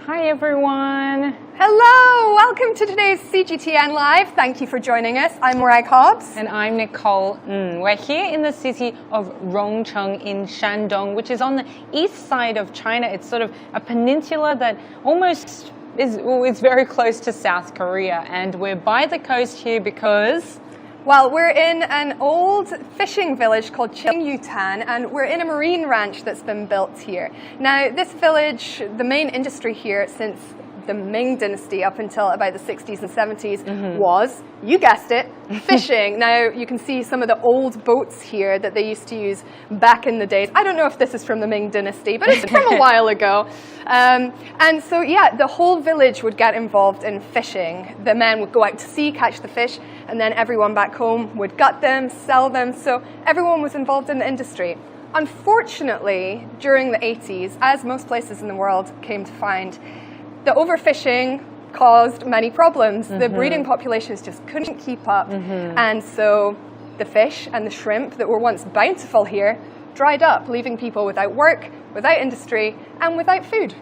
Hi everyone. Hello, welcome to today's CGTN Live. Thank you for joining us. I'm Morag Hobbs. And I'm Nicole. We're here in the city of Rongcheng in Shandong, which is on the east side of China. It's sort of a peninsula that almost it's very close to South Korea. And we're by the coast here because... Well, we're in an old fishing village called Qingyutan, and we're in a marine ranch that's been built here. Now, this village, the main industry here since the Ming Dynasty up until about the 60s and 70s was, you guessed it, fishing. Now, you can see some of the old boats here that they used to use back in the days. I don't know if this is from the Ming Dynasty, but it's from a while ago. And so, yeah, the whole village would get involved in fishing. The men would go out to sea, catch the fish, and then everyone back home would gut them, sell them. So everyone was involved in the industry. Unfortunately, during the 80s, as most places in the world came to find, the overfishing caused many problems. The breeding populations just couldn't keep up. And so the fish and the shrimp that were once bountiful here dried up, leaving people without work, without industry, and without food.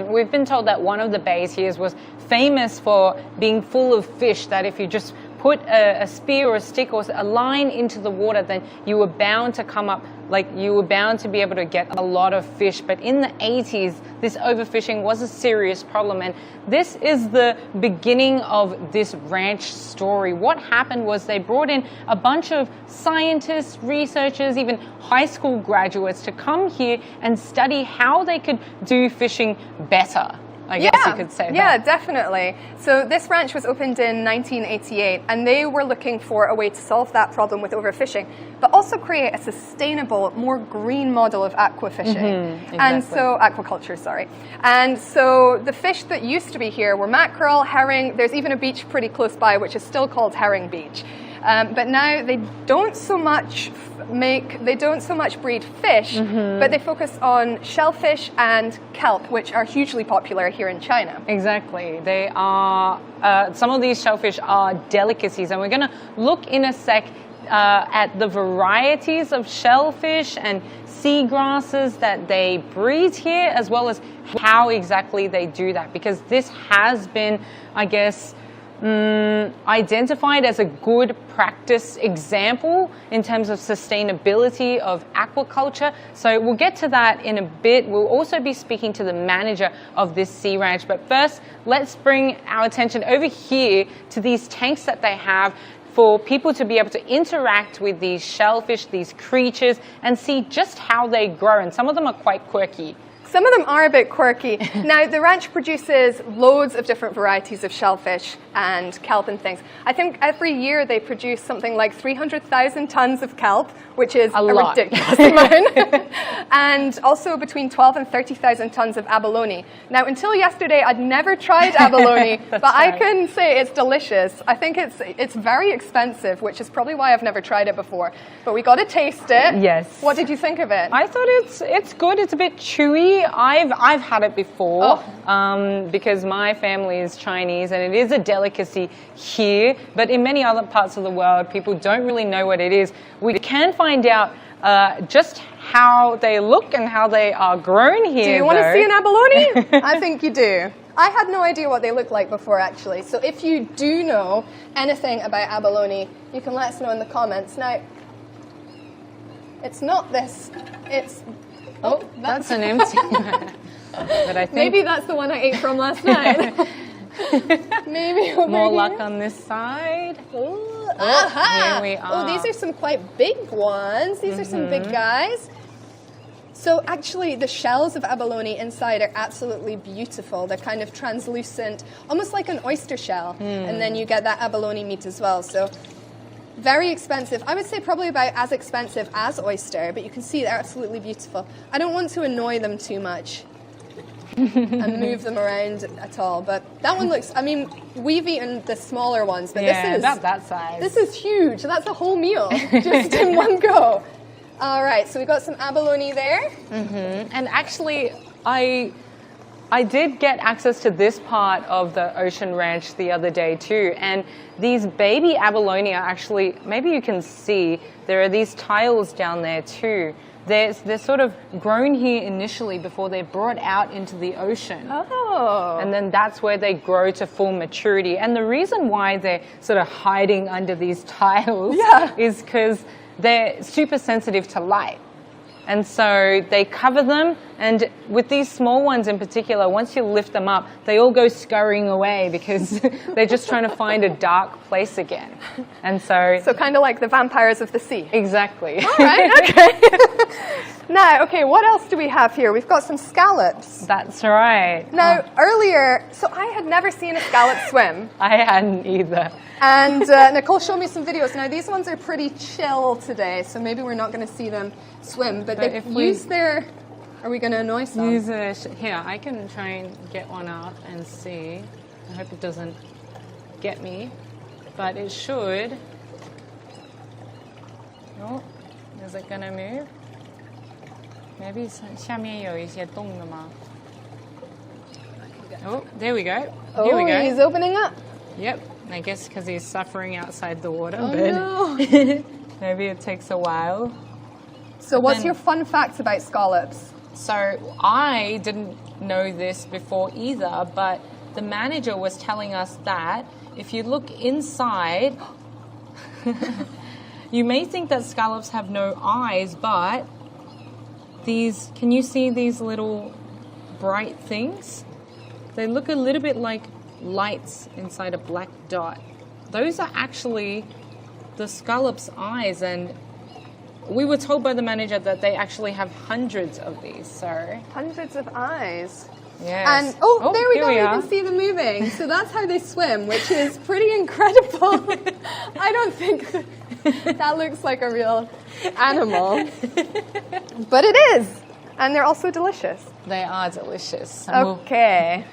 We've been told that one of the bays here was famous for being full of fish, that if you just put a spear or a stick or a line into the water, then you were bound to come up, like you were bound to be able to get a lot of fish. But in the 80s, this overfishing was a serious problem. And this is the beginning of this ranch story. What happened was they brought in a bunch of scientists, researchers, even high school graduates to come here and study how they could do fishing better. I guess you could say that. Yeah, definitely. So this ranch was opened in 1988, and they were looking for a way to solve that problem with overfishing, but also create a sustainable, more green model of aquafishing. Exactly. And so, aquaculture, sorry. And so the fish that used to be here were mackerel, herring. There's even a beach pretty close by, which is still called Herring Beach. But now they don't so much breed fish, but they focus on shellfish and kelp, which are hugely popular here in China. Exactly. They are, some of these shellfish are delicacies, and we're going to look in a sec at the varieties of shellfish and seagrasses that they breed here, as well as how exactly they do that, because this has been, I guess, identified as a good practice example in terms of sustainability of aquaculture. So we'll get to that in a bit. We'll also be speaking to the manager of this sea ranch. But first, let's bring our attention over here to these tanks that they have for people to be able to interact with these shellfish, these creatures, and see just how they grow. And some of them are quite quirky. Some of them are a bit quirky. Now, the ranch produces loads of different varieties of shellfish and kelp and things. I think every year they produce something like 300,000 tons of kelp, which is a ridiculous amount. And also between 12 and 30,000 tons of abalone. Now, until yesterday, I'd never tried abalone, but right. I can say it's delicious. I think it's very expensive, which is probably why I've never tried it before. But we got to taste it. Yes. What did you think of it? I thought it's good. It's a bit chewy. I've had it before because my family is Chinese and it is a delicacy here, but in many other parts of the world people don't really know what it is. We can find out just how they look and how they are grown here. Do you want to see an abalone? I think you do. I had no idea what they looked like before, actually. So if you do know anything about abalone, you can let us know in the comments. Now, it's not this. It's... Oh, that's an empty one. But I think maybe that's the one I ate from last night. Maybe over more here. luck on this side. Ooh, aha! Here we are. Oh, these are some quite big ones. These are some big guys. So actually, the shells of abalone inside are absolutely beautiful. They're kind of translucent, almost like an oyster shell. And then you get that abalone meat as well. So very expensive. I would say probably about as expensive as oyster, but you can see they're absolutely beautiful. I don't want to annoy them too much and move them around at all, but that one looks, I mean, we've eaten the smaller ones, but this is about that size. This is huge. That's a whole meal just in one go. All right, so we got some abalone there. And actually, I did get access to this part of the ocean ranch the other day too, and these baby abalone are actually, maybe you can see, there are these tiles down there too they're sort of grown here initially before they're brought out into the ocean. Oh. And then that's where they grow to full maturity. And the reason why they're sort of hiding under these tiles is because they're super sensitive to light. And so they cover them, and with these small ones in particular, once you lift them up, they all go scurrying away because they're just trying to find a dark place again. And so kind of like the vampires of the sea. Exactly. All right, okay. Now, okay, what else do we have here? We've got some scallops. That's right. Now, earlier, so I had never seen a scallop swim. I hadn't either. And Nicole showed me some videos. Now, these ones are pretty chill today, so maybe we're not going to see them swim. But they use their... Are we going to annoy some? Here, I can try and get one up and see. I hope it doesn't get me, but it should. Oh, is it going to move? Maybe 下面有一些洞的吗? Oh, there we go. Here we go. He's opening up. Yep, I guess because he's suffering outside the water. Oh, but no. Maybe it takes a while. So what's your fun fact about scallops? So I didn't know this before either, but the manager was telling us that if you look inside, you may think that scallops have no eyes, but these, can you see these little bright things? They look a little bit like lights inside a black dot. Those are actually the scallop's eyes, and we were told by the manager that they actually have hundreds of these. So hundreds of eyes. Yes. And there we go. You can see them moving. So that's how they swim, which is pretty incredible. I don't think that looks like a real animal, but it is, and they're also delicious. They are delicious. Okay.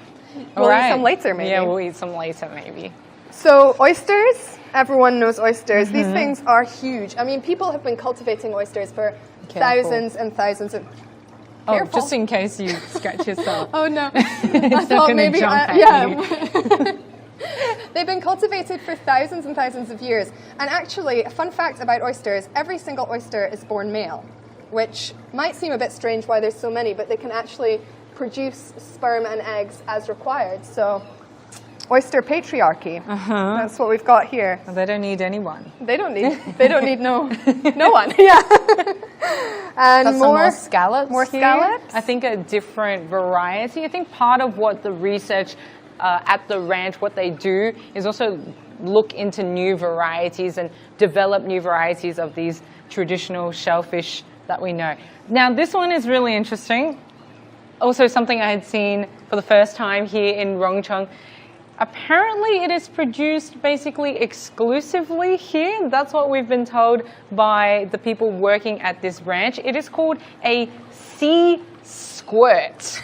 We'll eat some later, maybe. Yeah, we'll eat some later, maybe. So oysters, everyone knows oysters. These things are huge. I mean, people have been cultivating oysters for thousands and thousands of... Careful. Just in case you scratch yourself. Oh, no. I thought maybe... They've been cultivated for thousands and thousands of years. And actually, a fun fact about oysters, every single oyster is born male, which might seem a bit strange why there's so many, but they can actually produce sperm and eggs as required. So, oyster patriarchy. That's what we've got here. Well, they don't need anyone. They don't need no one. Yeah. And some more scallops. More scallops. I think a different variety. I think part of what the research at the ranch, what they do is also look into new varieties and develop new varieties of these traditional shellfish that we know. Now, this one is really interesting. Also something I had seen for the first time here in Rongcheng. Apparently it is produced basically exclusively here. That's what we've been told by the people working at this ranch. It is called a sea squirt.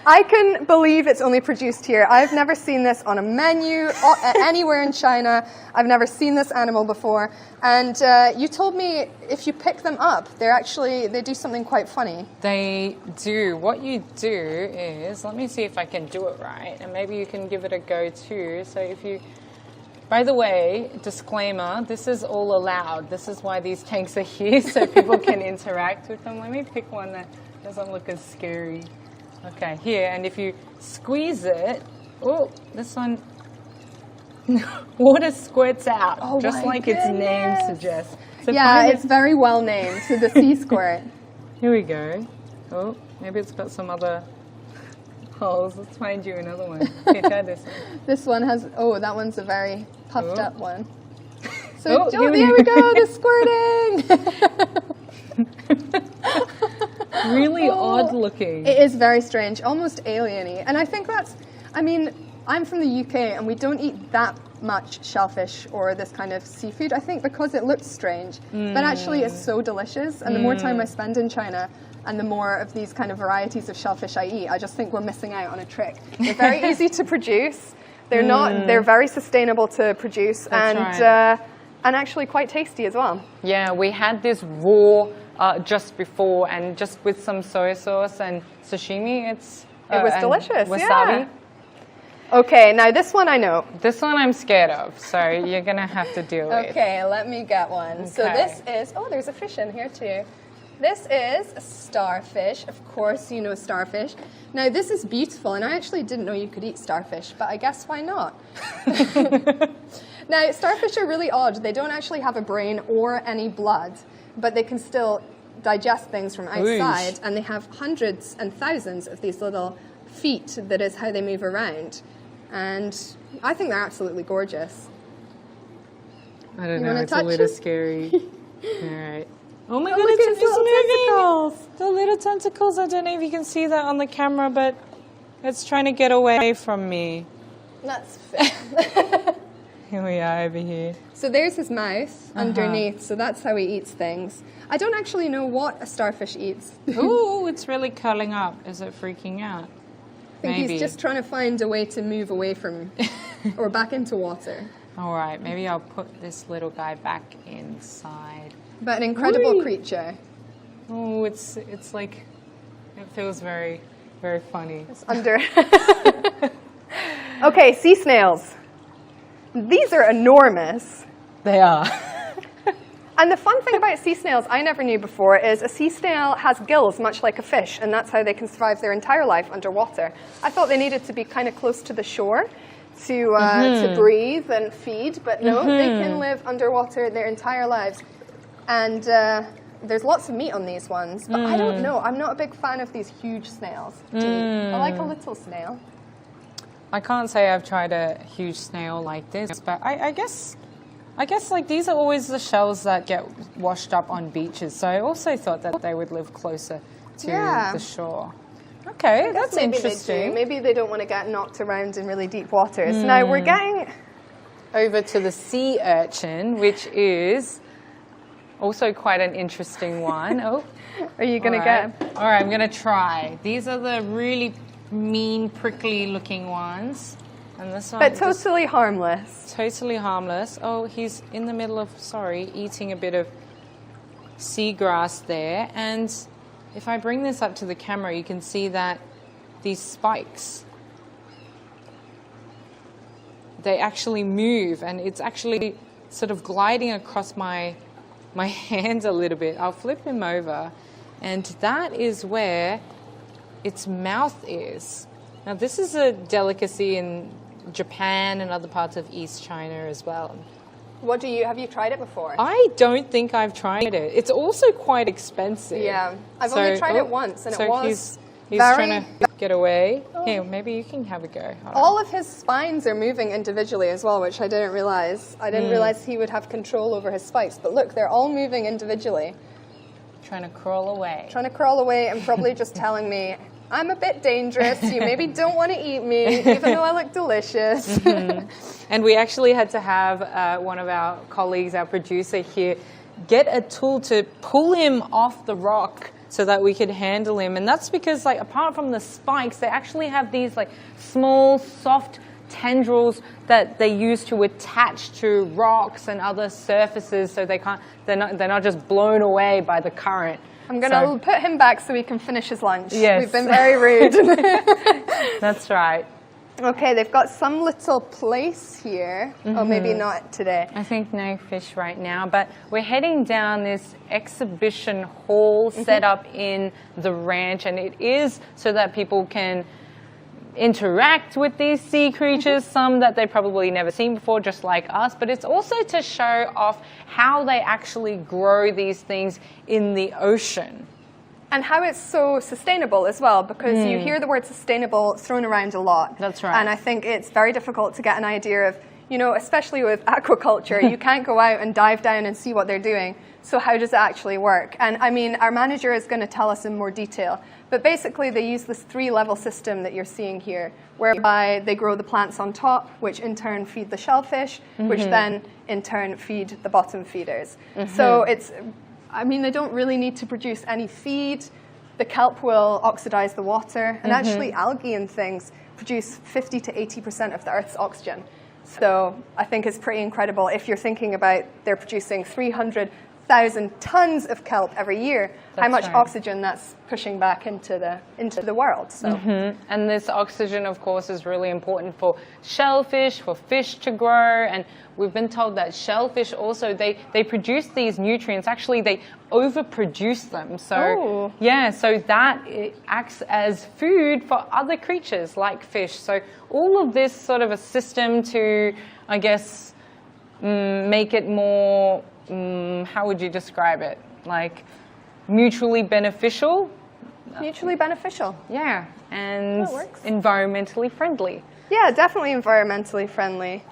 I can believe it's only produced here. I've never seen this on a menu anywhere in China. I've never seen this animal before. And you told me if you pick them up, they do something quite funny. They do. What you do is, let me see if I can do it right, and maybe you can give it a go too. So if you, by the way, disclaimer, this is all allowed. This is why these tanks are here, so people can interact with them. Let me pick one that doesn't look as scary. Okay, here, and if you squeeze it, oh, this one, water squirts out, just like its name suggests. So yeah, it's very well named, so the sea squirt. Here we go. Oh, maybe it's got some other holes. Let's find you another one. Okay, try this one. This one has, that one's a very puffed up one. So, there we go, the squirting. Really odd looking. It is very strange, almost alien-y. And I think I'm from the UK and we don't eat that much shellfish or this kind of seafood, I think because it looks strange. But actually it's so delicious. And the more time I spend in China and the more of these kind of varieties of shellfish I eat, I just think we're missing out on a trick. They're very easy to produce. They're very sustainable to produce. That's right. And actually quite tasty as well. Yeah, we had this raw just before, and just with some soy sauce and sashimi, it was delicious. Wasabi. Yeah. Okay, now this one I know. This one I'm scared of, so you're gonna have to deal with. Okay, let me get one. Okay. So this is, there's a fish in here too. This is a starfish. Of course, you know starfish. Now, this is beautiful, and I actually didn't know you could eat starfish, but I guess why not? Now, starfish are really odd. They don't actually have a brain or any blood, but they can still digest things from outside, and they have hundreds and thousands of these little feet. That is how they move around. And I think they're absolutely gorgeous. I don't know, it's a little scary. All right. Oh my look goodness, at his little tentacles. The little tentacles. I don't know if you can see that on the camera, but it's trying to get away from me. That's fair. Here we are over here. So there's his mouth underneath, so that's how he eats things. I don't actually know what a starfish eats. Ooh, it's really curling up. Is it freaking out? I think he's just trying to find a way to move away from, or back into water. All right, maybe I'll put this little guy back inside. But an incredible creature. Oh, it's like, it feels very, very funny. It's under. Okay, sea snails. These are enormous. They are. And the fun thing about sea snails I never knew before is a sea snail has gills much like a fish, and that's how they can survive their entire life underwater. I thought they needed to be kind of close to the shore to breathe and feed, but no, they can live underwater their entire lives. And there's lots of meat on these ones, but I don't know. I'm not a big fan of these huge snails. I like a little snail. I can't say I've tried a huge snail like this, but I guess like these are always the shells that get washed up on beaches. So I also thought that they would live closer to the shore. Okay, that's interesting. Maybe they don't want to get knocked around in really deep waters. Now we're getting over to the sea urchin, which is also quite an interesting one. Oh, are you going to get? All right, I'm going to try. These are the really mean, prickly looking ones. And this one, but totally harmless. Totally harmless. Oh, he's in the middle of, eating a bit of seagrass there. And if I bring this up to the camera, you can see that these spikes, they actually move, and it's actually sort of gliding across my hands a little bit. I'll flip him over, and that is where its mouth is. Now, this is a delicacy in Japan and other parts of East China as well. Have you tried it before? I don't think I've tried it. It's also quite expensive. Yeah, I've only tried it once, and it was he's trying to get away. Here, maybe you can have a go. All of his spines are moving individually as well, which I didn't realize. I didn't realize he would have control over his spikes. But look, they're all moving individually. Trying to crawl away. Trying to crawl away and probably just telling me, I'm a bit dangerous. You maybe don't want to eat me, even though I look delicious. And we actually had to have one of our colleagues, our producer here, get a tool to pull him off the rock so that we could handle him. And that's because, apart from the spikes, they actually have these small, soft tendrils that they use to attach to rocks and other surfaces, so they're not just blown away by the current. I'm going to put him back so he can finish his lunch. Yes. We've been very rude. That's right. Okay, they've got some little place here. Oh, maybe not today. I think no fish right now, but we're heading down this exhibition hall set up in the ranch, and it is so that people can interact with these sea creatures, some that they've probably never seen before, just like us, but it's also to show off how they actually grow these things in the ocean. And how it's so sustainable as well, because you hear the word sustainable thrown around a lot. That's right. And I think it's very difficult to get an idea of, especially with aquaculture, you can't go out and dive down and see what they're doing. So how does it actually work? And I mean, our manager is going to tell us in more detail. But basically, they use this 3-level system that you're seeing here, whereby they grow the plants on top, which in turn feed the shellfish, which then in turn feed the bottom feeders. So they don't really need to produce any feed. The kelp will oxidize the water. And actually, algae and things produce 50 to 80% of the Earth's oxygen. So I think it's pretty incredible if you're thinking about they're producing 300 100,000 tons of kelp every year. How much right. oxygen that's pushing back into the world. So. And this oxygen, of course, is really important for shellfish, for fish to grow. And we've been told that shellfish also, they produce these nutrients. Actually, they overproduce them. So, yeah, so that acts as food for other creatures like fish. So all of this sort of a system to, I guess, make it more, how would you describe it? Like mutually beneficial? Mutually beneficial. Yeah, and environmentally friendly. Yeah, definitely environmentally friendly.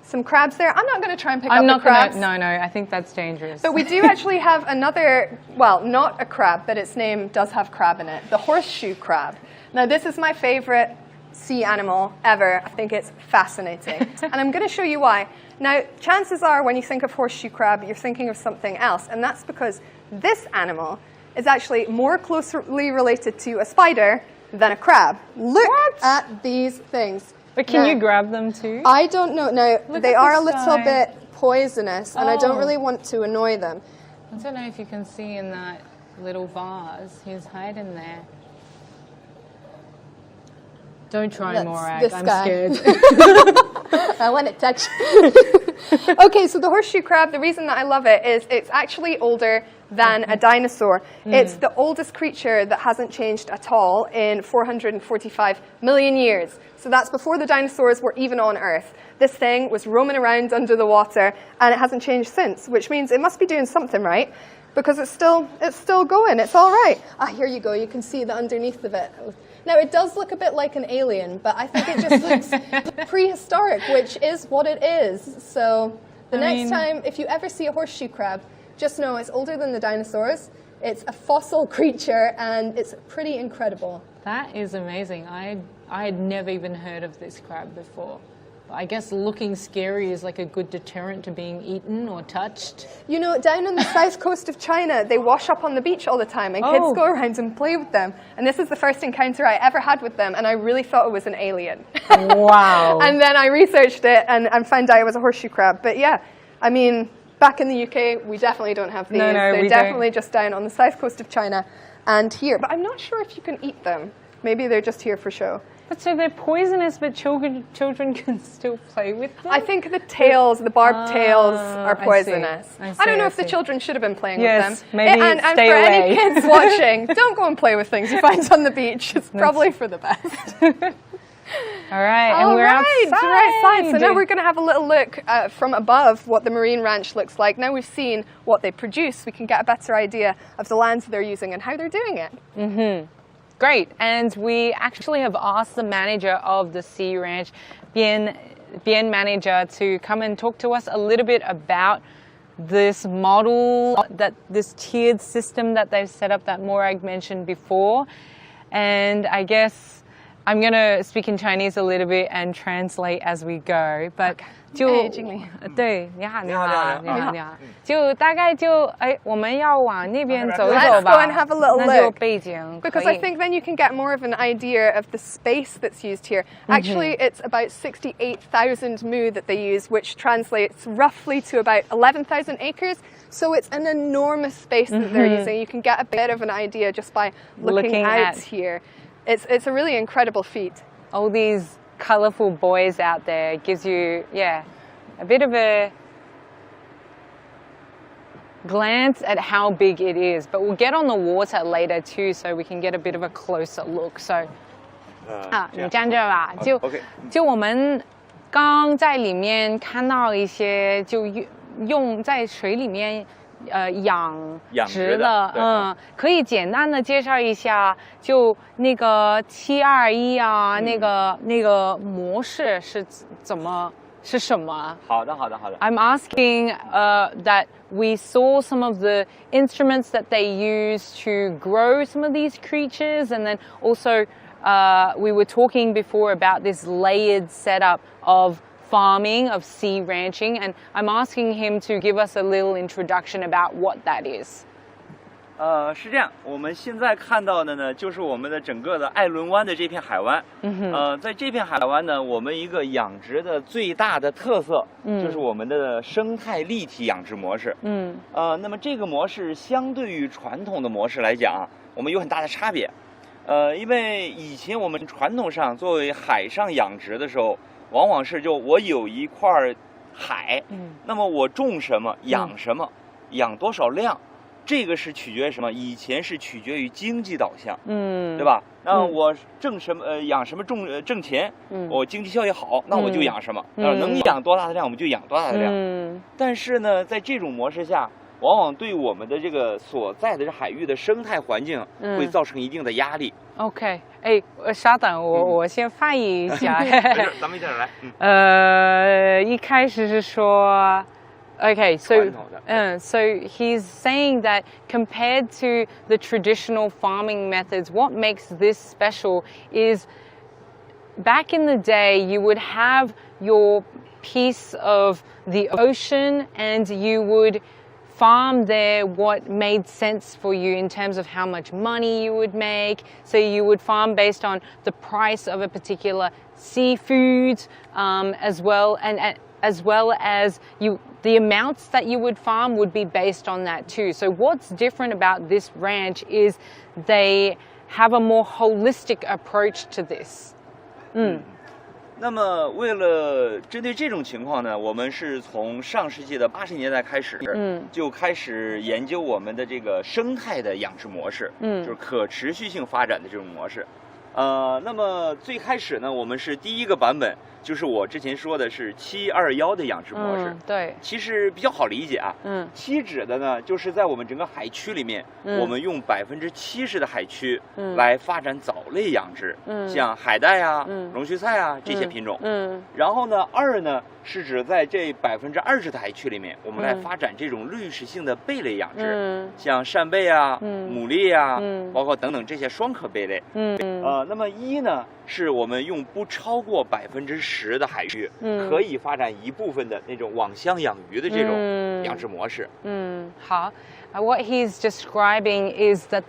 Some crabs there. I'm not going to try and pick up the crabs. No, I think that's dangerous. But we do actually have another, well, not a crab, but its name does have crab in it, the horseshoe crab. Now, this is my favorite sea animal ever. I think it's fascinating. And I'm going to show you why. Now, chances are when you think of horseshoe crab, you're thinking of something else. And that's because this animal is actually more closely related to a spider than a crab. Look at these things. But can you grab them too? I don't know. Now, they are a little bit poisonous, and I don't really want to annoy them. I don't know if you can see in that little vase. He's hiding there. Don't try, Morag. I'm scared. I want to touch. Okay, so the horseshoe crab, the reason that I love it is it's actually older than a dinosaur. It's the oldest creature that hasn't changed at all in 445 million years. So that's before the dinosaurs were even on Earth. This thing was roaming around under the water, and it hasn't changed since, which means it must be doing something right, because it's still going. It's all right. Ah, here you go. You can see the underneath of it. Now, it does look a bit like an alien, but I think it just looks prehistoric, which is what it is. So the next time, if you ever see a horseshoe crab, just know it's older than the dinosaurs. It's a fossil creature, and it's pretty incredible. That is amazing. I had never even heard of this crab before. I guess looking scary is like a good deterrent to being eaten or touched. You know, down on the south coast of China, they wash up on the beach all the time, and kids go around and play with them. And this is the first encounter I ever had with them, and I really thought it was an alien. Wow. And then I researched it and found out it was a horseshoe crab. But yeah, I mean, back in the UK, we definitely don't have these. They're definitely just down on the south coast of China and here. But I'm not sure if you can eat them. Maybe they're just here for show. But so they're poisonous, but children can still play with them? I think the tails, the barbed tails, are poisonous. I don't know if the children should have been playing with them. Maybe and stay for away. any kids watching, don't go and play with things you find on the beach. It's probably for the best. All right, and we're outside. So now we're going to have a little look from above what the marine ranch looks like. Now we've seen what they produce, we can get a better idea of the lands they're using and how they're doing it. Great, and we actually have asked the manager of the Sea Ranch, Bien manager, to come and talk to us a little bit about this model, this tiered system that they've set up that Morag mentioned before. And I guess I'm going to speak in Chinese a little bit and translate as we go. But 对，你好，你好，你好，你好，就大概就我们要往那边走一走吧。 Let's go and have a little 那就 look. 背景 Because I think then you can get more of an idea of the space that's used here. Actually, it's about 68,000 mu that they use, which translates roughly to about 11,000 acres. So it's an enormous space that they're using. You can get a bit of an idea just by looking out here. It's a really incredible feat. All these colorful buoys out there gives you, a bit of a glance at how big it is. But we'll get on the water later too, so we can get a bit of a closer look. So, 你站这儿吧，就我们刚在里面看到一些就用在水里面养殖的，可以简单的介绍一下，就那个721啊，那个模式是什么？好的。I'm asking that we saw some of the instruments that they use to grow some of these creatures, and then also we were talking before about this layered setup of farming, of sea ranching, and I'm asking him to give us a little introduction about what that is. 是这样，我们现在看到的呢，就是我们的整个的艾伦湾的这片海湾。在这片海湾呢，我们一个养殖的最大的特色，就是我们的生态立体养殖模式。那么这个模式相对于传统的模式来讲，我们有很大的差别。因为以前我们传统上作为海上养殖的时候，往往是就我有一块海，那么我种什么养什么，养多少量。这个是取决于什么？以前是取决于经济导向，对吧？那我挣什么，养什么挣钱，我经济效益好，那我就养什么，能养多大的量我们就养多大的量。但是呢，在这种模式下，往往对我们的这个所在的海域的生态环境会造成一定的压力。OK， 哎，稍等，我先翻译一下。咱们一起来。一开始是说。Okay, so he's saying that compared to the traditional farming methods, what makes this special is back in the day you would have your piece of the ocean and you would farm there what made sense for you in terms of how much money you would make. So you would farm based on the price of a particular seafood, as well as the amounts that you would farm would be based on that too. So what's different about this ranch is they have a more holistic approach to this. 那么为了针对这种情况呢，我们是从上世纪的80年代开始，就开始研究我们的这个生态的养殖模式，就是可持续性发展的这种模式。那么最开始呢，我们是第一个版本，就是我之前说的是721的养殖模式。对，其实比较好理解啊。7指的呢，就是在我们整个海区里面，我们用70%的海区来发展藻类养殖，像海带啊、龙须菜啊这些品种。然后呢，2呢是指在这20%的海区里面，我们来发展这种滤食性的贝类养殖，像扇贝啊、牡蛎啊，包括等等这些双壳贝类。那么1呢，是我们用不超过10%的海域，可以发展一部分的那种网箱养鱼的这种养殖模式。好。What he's describing is the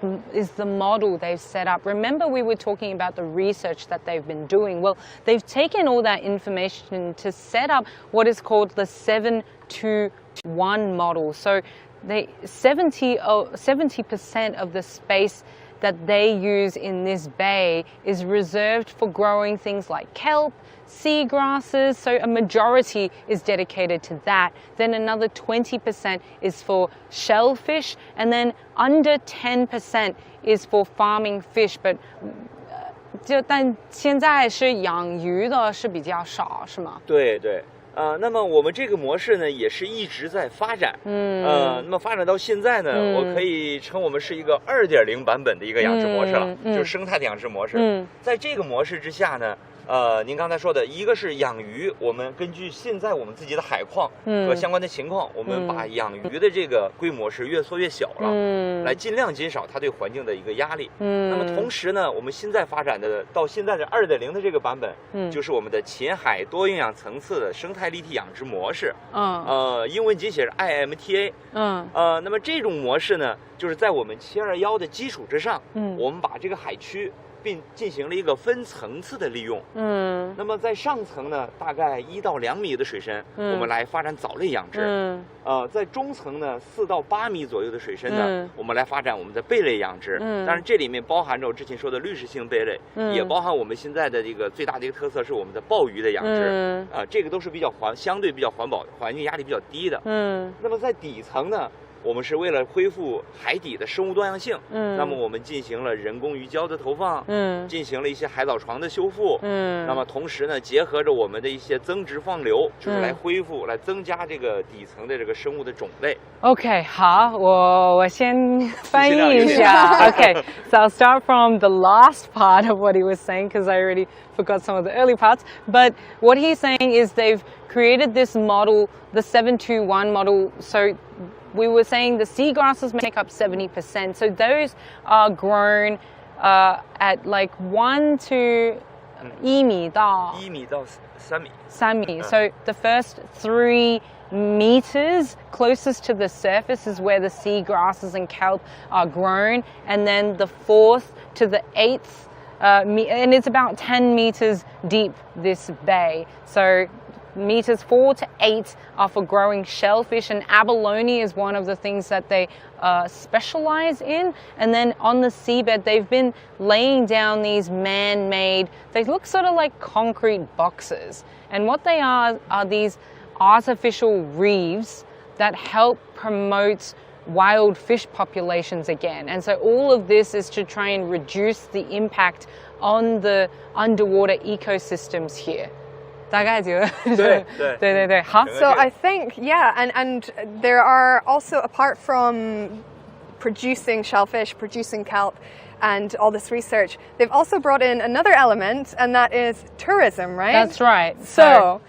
model they've set up. Remember, we were talking about the research that they've been doing. Well, they've taken all that information to set up what is called the 7-2-1 model. So 70% of the space that they use in this bay is reserved for growing things like kelp, seagrasses, so a majority is dedicated to that. Then another 20% is for shellfish, and then under 10% is for farming fish. But 但现在是养鱼的是比较少，是吗？对对。那么我们这个模式呢，也是一直在发展。那么发展到现在呢，我可以称我们是一个2.0版本的一个养殖模式了，就是生态的养殖模式。在这个模式之下呢，您刚才说的一个是养鱼，我们根据现在我们自己的海况和相关的情况，我们把养鱼的这个规模是越缩越小了，来尽量减少它对环境的一个压力。那么同时呢，我们现在发展的到现在的2.0的这个版本，就是我们的浅海多营养层次的生态立体养殖模式。英文简写是 IMTA。那么这种模式呢，就是在我们721的基础之上，我们把这个海区并进行了一个分层次的利用。那么在上层呢，大概1到2米的水深，我们来发展藻类养殖。在中层呢，4到8米左右的水深呢，我们来发展我们的贝类养殖。当然这里面包含着我之前说的滤食性贝类，也包含我们现在的这个最大的一个特色是我们的鲍鱼的养殖。这个都是相对比较环保，环境压力比较低的。那么在底层呢，我们是为了恢复海底的生物多样性，那么我们进行了人工鱼礁的投放，进行了一些海藻床的修复，那么同时呢，结合着我们的一些增殖放流，就是来恢复、来增加这个底层的这个生物的种类。Okay, 好，我先翻译一下。Okay, so I'll start from the last part of what he was saying because I already forgot some of the early parts. But what he's saying is they've created this model, the 7-2-1 model. So we were saying the seagrasses make up 70%. So those are grown at like 1 to 1米到1米到3米。3米. So the first 3 meters closest to the surface is where the sea grasses and kelp are grown, and then the 4th to the 8th, and it's about 10 meters deep, this bay. So meters 4 to 8 are for growing shellfish, and abalone is one of the things that they specialize in. And then on the seabed, they've been laying down these man-made, they look sort of like concrete boxes. And what they are these artificial reefs that help promote wild fish populations again. And so all of this is to try and reduce the impact on the underwater ecosystems here. 大概就对好 So I think, yeah, and there are also, apart from producing shellfish, producing kelp, and all this research, they've also brought in another element, and that is tourism, right? That's right. So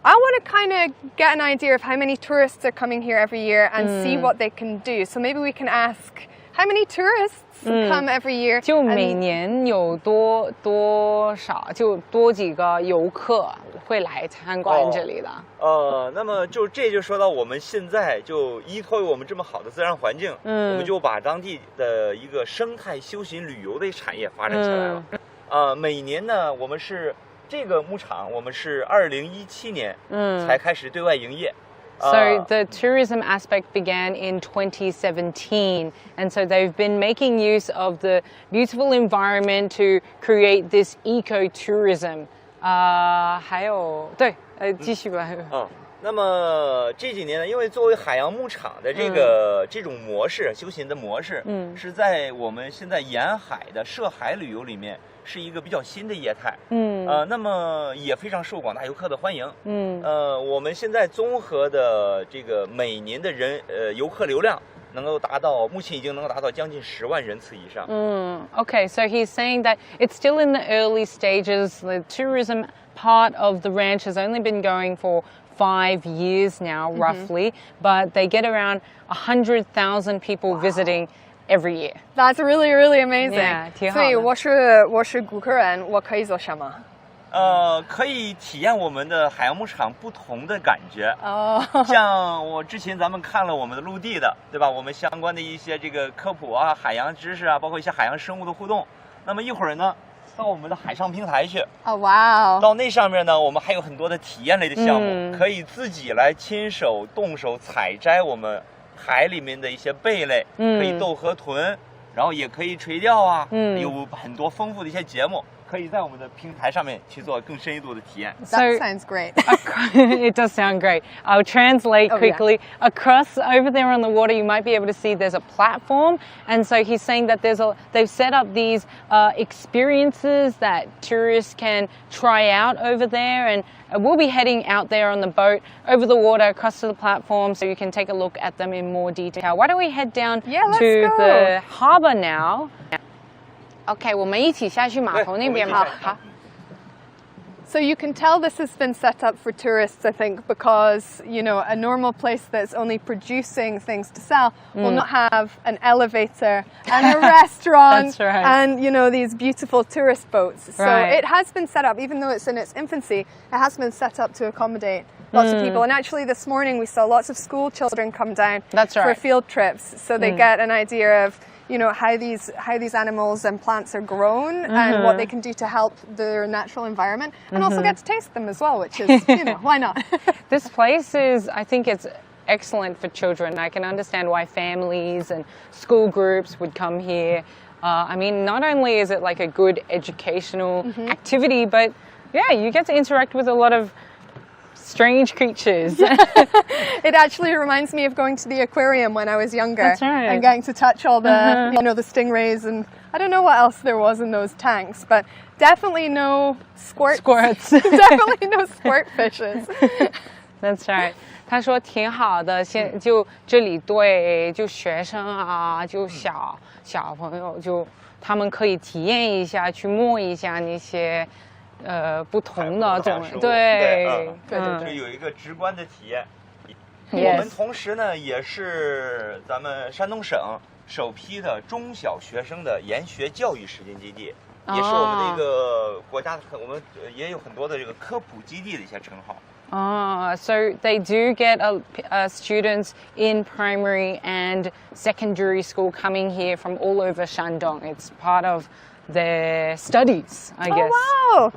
I want to kind of get an idea of how many tourists are coming here every year and see what they can do. So maybe we can ask, how many tourists come every year? 就每年有多少，就多几个游客会来参观这里的。那么这就说到我们现在就依托于我们这么好的自然环境，我们就把当地的一个生态休闲旅游的产业发展起来了。每年呢，我们是这个牧场，我们是2017年才开始对外营业。So the tourism aspect began in 2017, and so they've been making use of the beautiful environment to create this ecotourism. 还有对，继续吧。那么这几年呢，因为作为海洋牧场的这种模式，休闲的模式，是在我们现在沿海的涉海旅游里面是一个比较新的业态。那么也非常受广大游客的欢迎。我们现在综合的这个每年的游客流量目前已经能够达到将近10万人次以上。Okay, so he's saying that it's still in the early stages. The tourism part of the ranch has only been going for 5 years now, roughly, but they get around 100,000 people visiting every year. That's really, really amazing. Yeah, 挺好的。所以我是顾客人，我可以做什么？可以体验我们的海洋牧场不同的感觉。像我之前咱们看了我们的陆地的，对吧？我们相关的一些这个科普啊、海洋知识啊，包括一些海洋生物的互动。那么一会儿呢，到我们的海上平台去。哇哦！到那上面呢，我们还有很多的体验类的项目，可以自己来亲手动手采摘我们海里面的一些贝类，可以逗河豚，然后也可以垂钓啊，有很多丰富的一些节目。可以在我们的平台上面去做更深一度的体验。That sounds great. It does sound great. I'll translate quickly. Yeah. Across over there on the water, you might be able to see there's a platform, and so he's saying that they've set up these experiences that tourists can try out over there, and we'll be heading out there on the boat over the water across to the platform, so you can take a look at them in more detail. Why don't we head down to the harbour now? Okay, 我们一起下去码头那边吧。好。So you can tell this has been set up for tourists, I think, because, a normal place that's only producing things to sell will not have an elevator and a restaurant and, these beautiful tourist boats. So it has been set up, even though it's in its infancy, it has been set up to accommodate lots of people. And actually this morning we saw lots of school children come down for field trips. So they get an idea of how these animals and plants are grown and what they can do to help their natural environment, and also get to taste them as well, which is, why not? This place I think it's excellent for children. I can understand why families and school groups would come here. I mean, not only is it like a good educational activity, but yeah, you get to interact with a lot of strange creatures. It actually reminds me of going to the aquarium when I was younger. That's right. And getting to touch all the, the stingrays, and I don't know what else there was in those tanks, but definitely no squirts. Definitely no squirt fishes. That's right. 他说挺好的，就这里对就学生啊，就小朋友就他们可以体验一下，去摸一下那些。不同的种类，对，就有一个直观的体验。我们同时呢，也是咱们山东省首批的中小学生的研学教育实践基地。也是我们的一个国家的，我们也有很多的这个科普基地的一些称号。So they do get students in primary and secondary school coming here from all over Shandong. It's part of their studies, I guess. Oh, wow.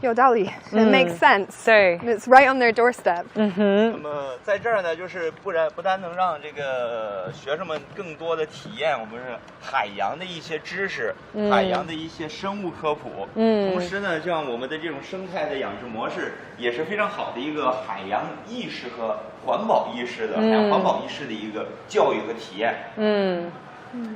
有道理. It makes sense. So it's right on their doorstep. 那么在这儿呢，就是不单能让这个学生们更多的体验我们是海洋的一些知识，海洋的一些生物科普。同时呢，像我们的这种生态的养殖模式，也是非常好的一个海洋意识和环保意识的海洋环保意识的一个教育和体验。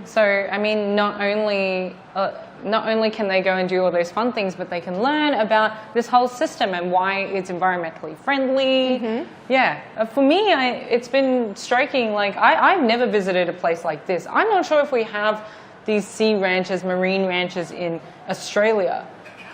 So, I mean, not only can they go and do all those fun things, but they can learn about this whole system and why it's environmentally friendly. Yeah, for me, it's been striking. Like, I've never visited a place like this. I'm not sure if we have these sea ranches, marine ranches in Australia.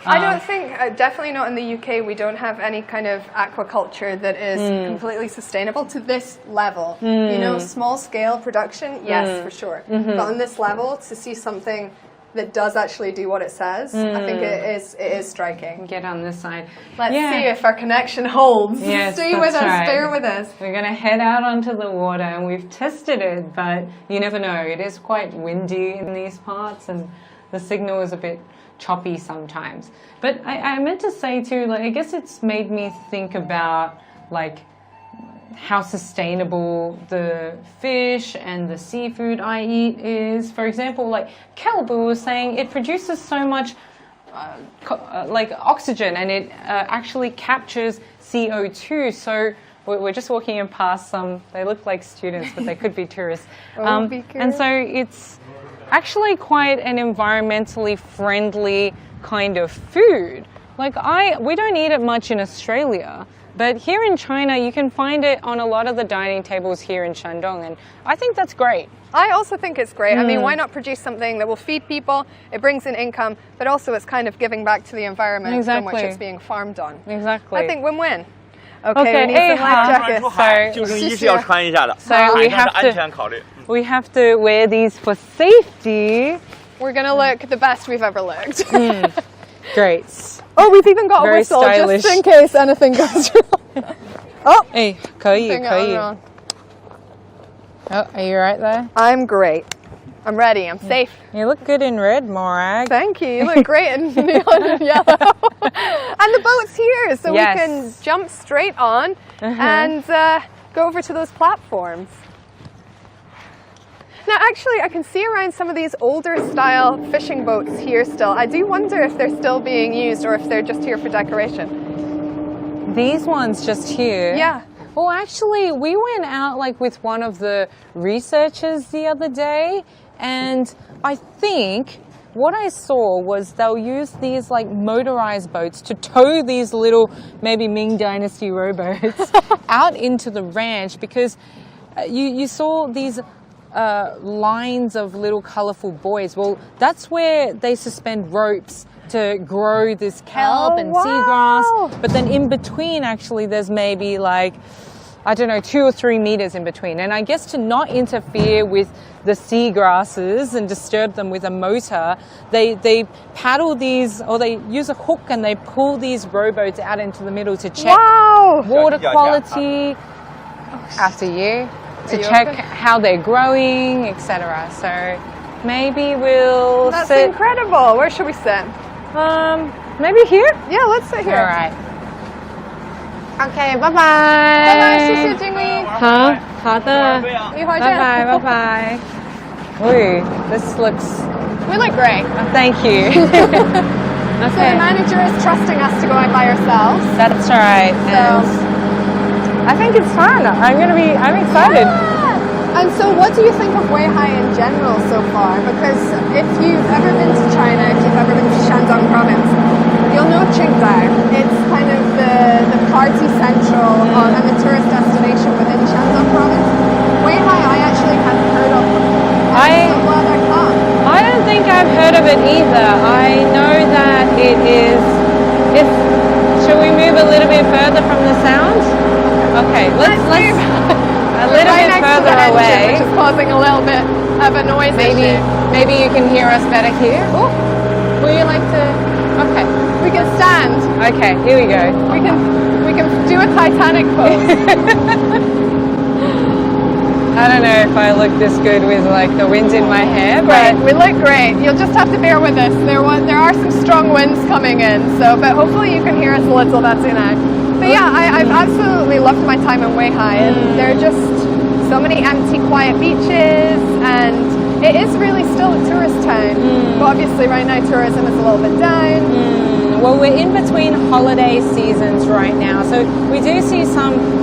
I don't think, definitely not in the UK, we don't have any kind of aquaculture that is completely sustainable to this level. You know, small scale production, yes, for sure. But on this level, to see something that does actually do what it says, I think it is striking. Get on this side. Let's see if our connection holds. Yes, Stay with us, bear with us. We're going to head out onto the water, and we've tested it, but you never know. It is quite windy in these parts, and the signal is a bit choppy sometimes. But I meant to say too, like, I guess it's made me think about like how sustainable the fish and the seafood I eat is. For example, like Kelbu was saying, it produces so much like oxygen, and it actually captures CO2. So we're just walking in past some, they look like students, but they could be tourists. And so it's actually quite an environmentally friendly kind of food. Like we don't eat it much in Australia, but here in China you can find it on a lot of the dining tables here in Shandong, and I think that's great. I also think it's great. I mean, why not produce something that will feed people, it brings in income, but also it's kind of giving back to the environment from which it's being farmed on. Exactly. I think win-win. Okay, we need some life jackets. 救生衣是要穿一下的， So we 海上 have 的安全考虑。 we have to wear these for safety. We're going to look the best we've ever looked. Great. Oh, we've even got a Very whistle stylish. just in case anything goes wrong. Oh, 哎，可以， something 可以。 went wrong. Oh, are you right there? I'm great. I'm ready. I'm safe. You look good in red, Morag. Thank you. You look great in neon and yellow. And the boat's here, so we can jump straight on and go over to those platforms. Now, actually, I can see around some of these older style fishing boats here still. I do wonder if they're still being used or if they're just here for decoration. These ones just here. Yeah. Well, actually, we went out like with one of the researchers the other day, and I think what I saw was they'll use these like motorized boats to tow these little maybe Ming Dynasty rowboats out into the ranch, because you saw these lines of little colorful buoys. Well, that's where they suspend ropes to grow this kelp and seagrass. But then in between, actually, there's maybe like, I don't know, 2 or 3 meters in between. And I guess to not interfere with the seagrasses and disturb them with a motor, they paddle these, or they use a hook and they pull these rowboats out into the middle to check water quality after year, to check how they're growing, etc. So maybe we'll That's sit. incredible. Where should we sit? Maybe here? Yeah, let's sit here. All right. Okay, bye bye. 拜拜，谢谢金鱼。好，好的。一会儿见。Bye bye, bye bye. Ooh, this looks. We look great. Thank you. So the manager is trusting us to go out by ourselves. That's right. And I think it's fun. I'm excited. Yeah. And so what do you think of Weihai in general so far? Because if you've ever been to China, if you've ever been to Shandong province, you'll know Qingyutan. It's kind of the party central and the tourist destination within Shandong province. Weihai I actually hadn't heard of. I'm so glad I come. I don't think I've heard of it either. I know that it is. Should we move a little bit further from the sound? Okay, let's move a little bit further away. Which is causing a little bit of a noise issue. Maybe you can hear us better here. Oh, Would you like to? Okay. We can stand. Okay, here we go. We can do a Titanic pose. I don't know if I look this good with like the wind in my hair, Great, but we look great. You'll just have to bear with us. There are some strong winds coming in, but hopefully you can hear us a little, that's enough. But yeah, I've absolutely loved my time in Weihai, and there are just so many empty, quiet beaches, and it is really still a tourist town. But obviously right now tourism is a little bit down. Well, we're in between holiday seasons right now, so we do see some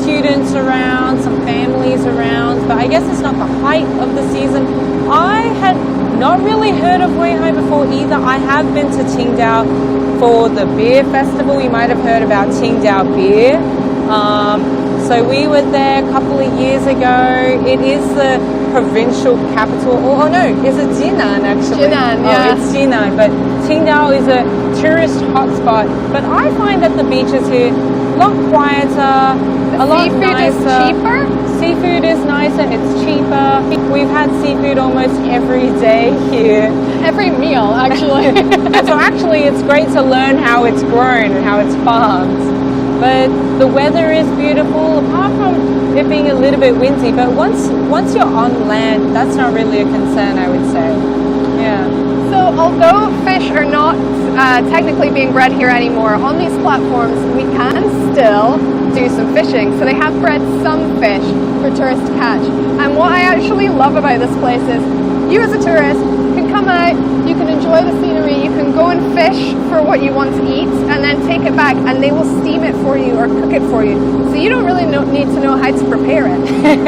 students around, some families around, but I guess it's not the height of the season. I had not really heard of Weihai before either. I have been to Qingdao for the beer festival. You might have heard about Qingdao beer. So we were there a couple of years ago. It is the provincial capital. Oh no, is it Jinan actually? Jinan, yeah. Oh, it's Jinan, but Qingdao is a tourist hotspot. But I find that the beaches here a lot quieter, a lot nicer. Seafood is cheaper? Seafood is nicer, it's cheaper. We've had seafood almost every day here. Every meal, actually. And so actually it's great to learn how it's grown and how it's farmed. But the weather is beautiful, apart from it being a little bit windy. But once you're on land, that's not really a concern, I would say. Yeah. So although fish are not technically being bred here anymore, on these platforms we can still do some fishing. So they have bred some fish for tourists to catch. And what I actually love about this place is you as a tourist can come out, you can enjoy the scenery, you can go and fish for what you want to eat and then take it back and they will steam it for you or cook it for you. So you don't really need to know how to prepare it.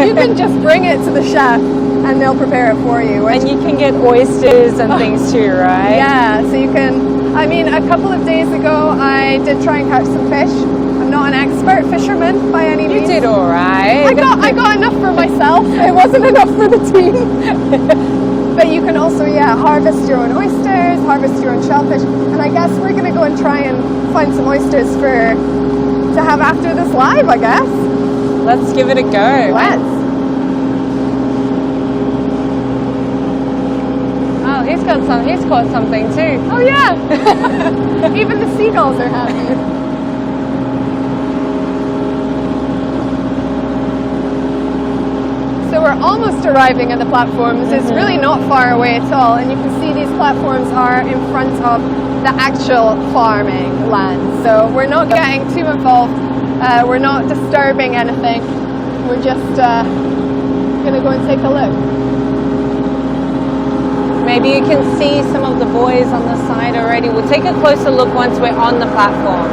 You can just bring it to the chef and they'll prepare it for you. And you can get oysters and things too, right? Yeah, so you can, I mean, a couple of days ago I did try and catch some fish. I'm not an expert fisherman by any means. You did all right. I got enough for myself. It wasn't enough for the team. But you can also, harvest your own oysters, harvest your own shellfish. And I guess we're going to go and try and find some oysters to have after this live, I guess. Let's give it a go. Let's. Oh, he's caught something too. Oh yeah. Even the seagulls are happy. So we're almost arriving at the platforms. It's really not far away at all, and you can see these platforms are in front of the actual farming land. So we're not getting too involved. We're not disturbing anything. We're just going to go and take a look. Maybe you can see some of the boys on the side already. We'll take a closer look once we're on the platform.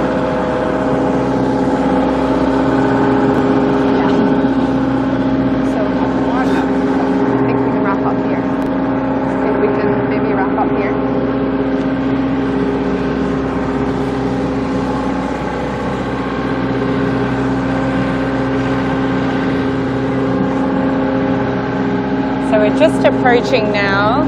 So we're just approaching now.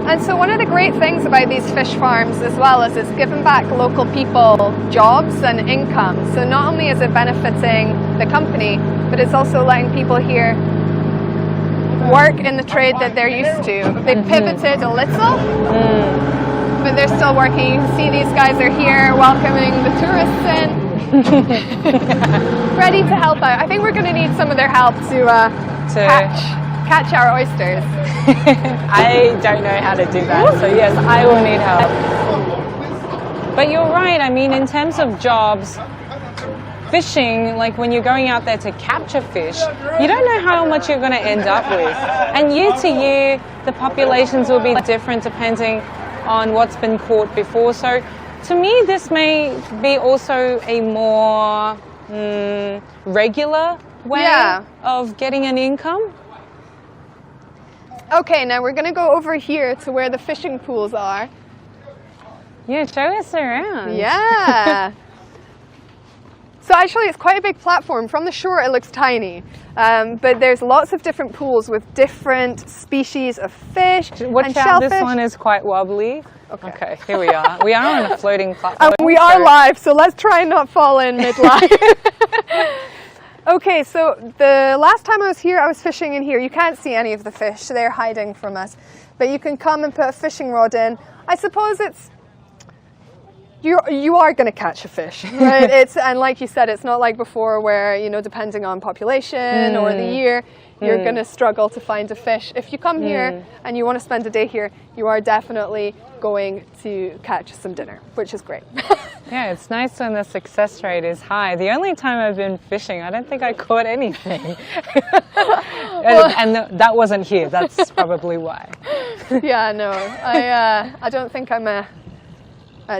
And so one of the great things about these fish farms as well is it's given back local people jobs and income. So not only is it benefiting the company, but it's also letting people here work in the trade that they're used to. They pivoted a little, but they're still working. You can see these guys are here welcoming the tourists in. Ready to help out. I think we're going to need some of their help to catch our oysters. I don't know how to do that, so yes, I will need help. But you're right, I mean, in terms of jobs, fishing, like when you're going out there to capture fish, you don't know how much you're going to end up with. And year to year, the populations will be different depending on what's been caught before. So to me, this may be also a more regular way of getting an income. Okay, now we're going to go over here to where the fishing pools are. Yeah, show us around. Yeah. So actually it's quite a big platform. From the shore it looks tiny, but there's lots of different pools with different species of fish and shellfish. This one is quite wobbly. Okay, here we are. We are on a floating platform. And we are live, so let's try and not fall in mid-live. Okay, so the last time I was here, I was fishing in here. You can't see any of the fish. They're hiding from us. but you can come and put a fishing rod in. I suppose you are going to catch a fish, right? And like you said, it's not like before where, you know, depending on population or the year, you're going to struggle to find a fish. If you come here and you want to spend a day here, you are definitely going to catch some dinner, which is great. Yeah, it's nice when the success rate is high. The only time I've been fishing, I don't think I caught anything. and that wasn't here. That's probably why. Yeah, no, I don't think I'm a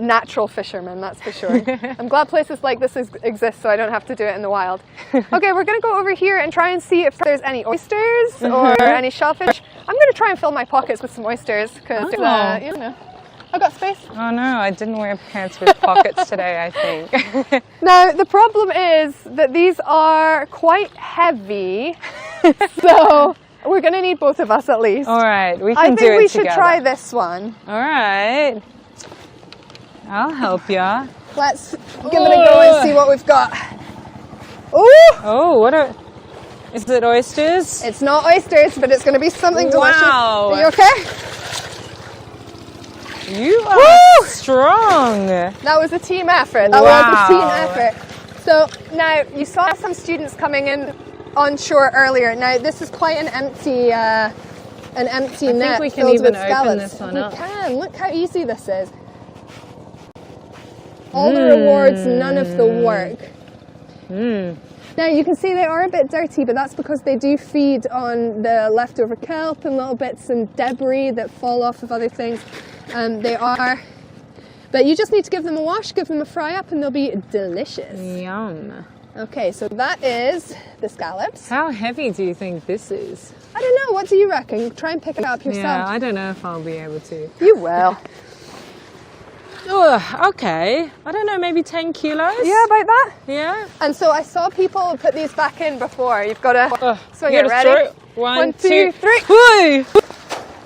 natural fisherman, that's for sure. I'm glad places like this exist so I don't have to do it in the wild. Okay, we're going to go over here and try and see if there's any oysters or any shellfish. I'm going to try and fill my pockets with some oysters because, you know, I've got space. Oh no, I didn't wear pants with pockets today, I think. Now, the problem is that these are quite heavy, so we're going to need both of us at least. All right, we can do it I think we together. should try this one. All right. I'll help ya. Let's give it a go and see what we've got. Ooh! Oh, is it oysters? It's not oysters, but it's going to be something delicious. Wow. Are you okay? You are strong. That was a team effort. That was a team effort. So now you saw some students coming in on shore earlier. Now this is quite an empty net we can filled even with open scallops. this one we up. can. Look how easy this is. All the rewards, none of the work. Now you can see they are a bit dirty, but that's because they do feed on the leftover kelp and little bits and debris that fall off of other things. But you just need to give them a wash, give them a fry up, and they'll be delicious. Yum. Okay, so that is the scallops. How heavy do you think this is? I don't know, what do you reckon? Try and pick it up yourself. Yeah, I don't know if I'll be able to. You will. Oh, okay. I don't know, maybe 10 kilos? Yeah, about that. Yeah. And so I saw people put these back in before. You've got to swing You it. gotta Ready? throw it. 1, 2, 3. Woo!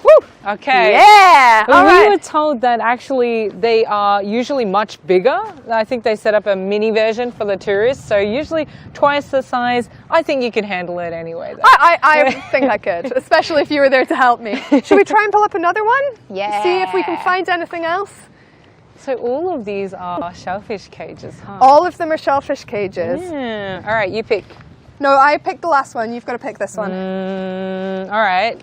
Woo! Okay. Yeah! Well, All we right. were told that actually they are usually much bigger. I think they set up a mini version for the tourists, so usually twice the size. I think you could handle it anyway, though. I think I could, especially if you were there to help me. Should we try and pull up another one? Yeah. See if we can find anything else? So all of these are shellfish cages, huh? All of them are shellfish cages. Yeah. All right, you pick. No, I picked the last one. You've got to pick this one. All right,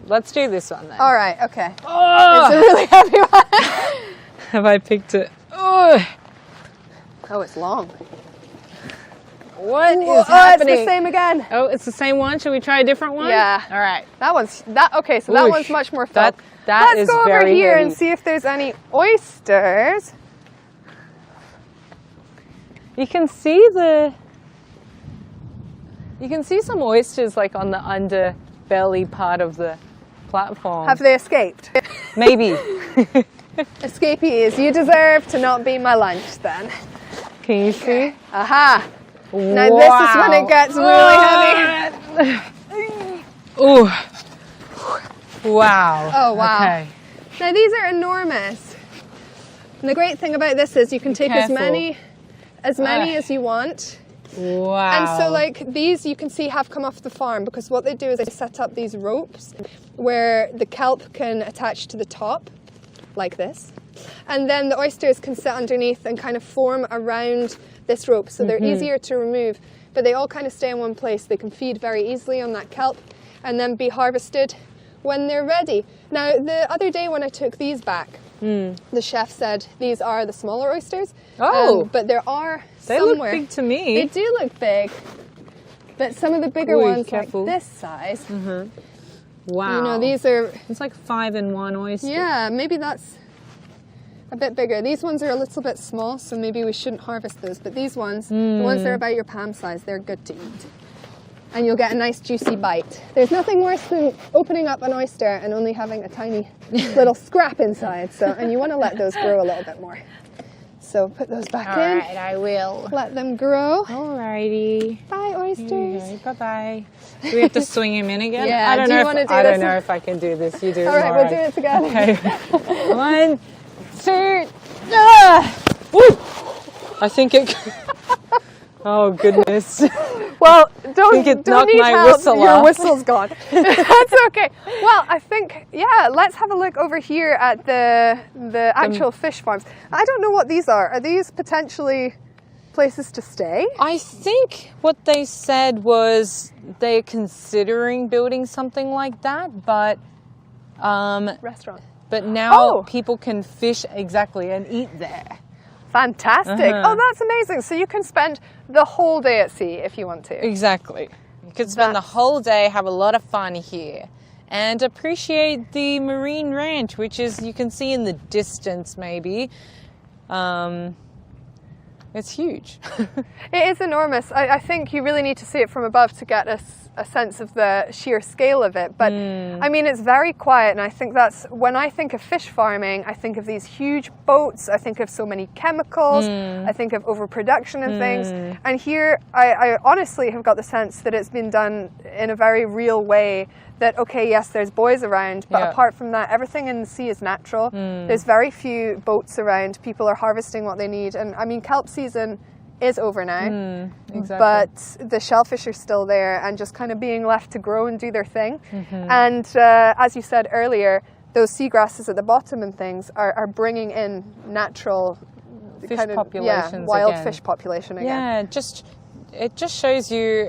let's do this one then. All right, okay. Oh! It's a really heavy one. Have I picked it? Oh, Oh, it's long. what is Oh, happening? it's the same again. Oh, it's the same one. Should we try a different one? Yeah. All right. Okay, so that Oosh. one's much more filled. That Let's is go over very here heavy. and see if there's any oysters. You can see some oysters like on the underbelly part of the platform. Have they escaped? Maybe. Escapees, you deserve to not be my lunch then. Can you see? Aha! Now this is when it gets really heavy. Ooh. Wow. Oh, wow. Okay. Now these are enormous. And the great thing about this is you can take as careful. many as you want. Wow. And so like these you can see have come off the farm because what they do is they set up these ropes where the kelp can attach to the top like this. And then the oysters can sit underneath and kind of form around this rope so they're easier to remove, but they all kind of stay in one place. They can feed very easily on that kelp and then be harvested when they're ready. Now the other day when I took these back, the chef said these are the smaller oysters. Oh. But there are They somewhere. look big to me. They do look big. But some of the bigger Ooh, ones careful. like this size, Wow. you know, these are, It's like 5-in-1 oyster. yeah, maybe that's a bit bigger. These ones are a little bit small, so maybe we shouldn't harvest those. But these ones, the ones that are about your palm size, they're good to eat. And you'll get a nice juicy bite. There's nothing worse than opening up an oyster and only having a tiny little scrap inside. And you want to let those grow a little bit more. So put those back All in. right, I will. Let them grow. Alrighty. Bye, oysters. Okay, bye-bye. Do we have to swing him in again? Yeah, I don't do you know wanna if, do I this don't know one? if I can do this. You do it. All right, we'll do it together. Okay. 1, 2, ah! Woo! I think it... Oh, goodness. Well, You don't could need knock my help. whistle Your off. whistle's gone. That's okay. Well, I think, yeah, let's have a look over here at the actual fish farms. I don't know what these are. Are these potentially places to stay? I think what they said was they're considering building something like that, but Restaurant. but now Oh. people can fish exactly and eat there. Fantastic. Oh, that's amazing. So you can spend the whole day at sea if you want to. Exactly. You could spend the whole day, have a lot of fun here, and appreciate the marine ranch, which is, you can see in the distance maybe. It's huge. It is enormous. I think you really need to see it from above to get a sense of the sheer scale of it. But I mean, it's very quiet, and I think that's, when I think of fish farming, I think of these huge boats, I think of so many chemicals, I think of overproduction and things. And here, I honestly have got the sense that it's been done in a very real way. That, okay, yes, there's buoys around, but apart from that, everything in the sea is natural. There's very few boats around. People are harvesting what they need. And I mean, kelp season is over now, Exactly. but the shellfish are still there and just kind of being left to grow and do their thing. And as you said earlier, those seagrasses at the bottom and things are bringing in natural Fish kind of, populations wild again. fish population again. Yeah, it just shows you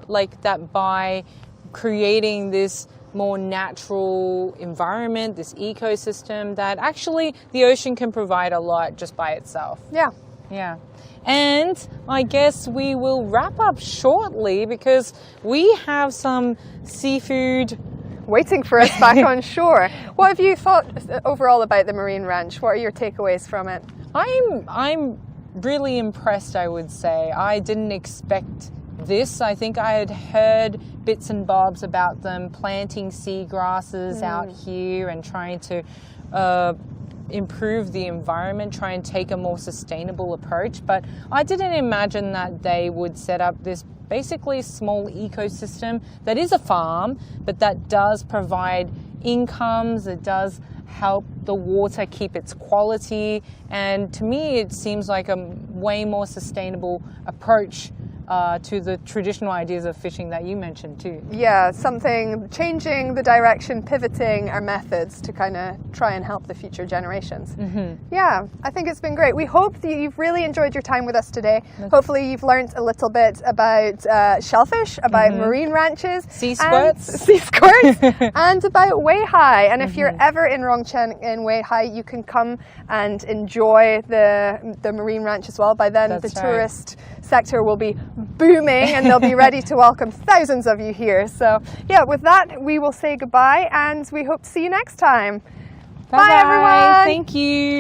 like that by creating this more natural environment, this ecosystem, that actually the ocean can provide a lot just by itself. Yeah. Yeah. And I guess we will wrap up shortly because we have some seafood Waiting for us back on shore. What have you thought overall about the marine ranch? What are your takeaways from it? I'm really impressed, I would say. I didn't expect this. I think I had heard bits and bobs about them planting seagrasses out here and trying to improve the environment, try and take a more sustainable approach. But I didn't imagine that they would set up this basically small ecosystem that is a farm, but that does provide incomes, it does help the water keep its quality. And to me, it seems like a way more sustainable approach to the traditional ideas of fishing that you mentioned too. Yeah, changing the direction, pivoting our methods to kind of try and help the future generations. Yeah, I think it's been great. We hope that you've really enjoyed your time with us today. Hopefully you've learned a little bit about shellfish, about marine ranches, Sea squirts, and about Weihai. And if you're ever in Rongchen in Weihai, you can come and enjoy the marine ranch as well. By then, That's the right. tourist sector will be booming and they'll be ready to welcome thousands of you here. So yeah, with that, we will say goodbye and we hope to see you next time. Bye everyone. Thank you.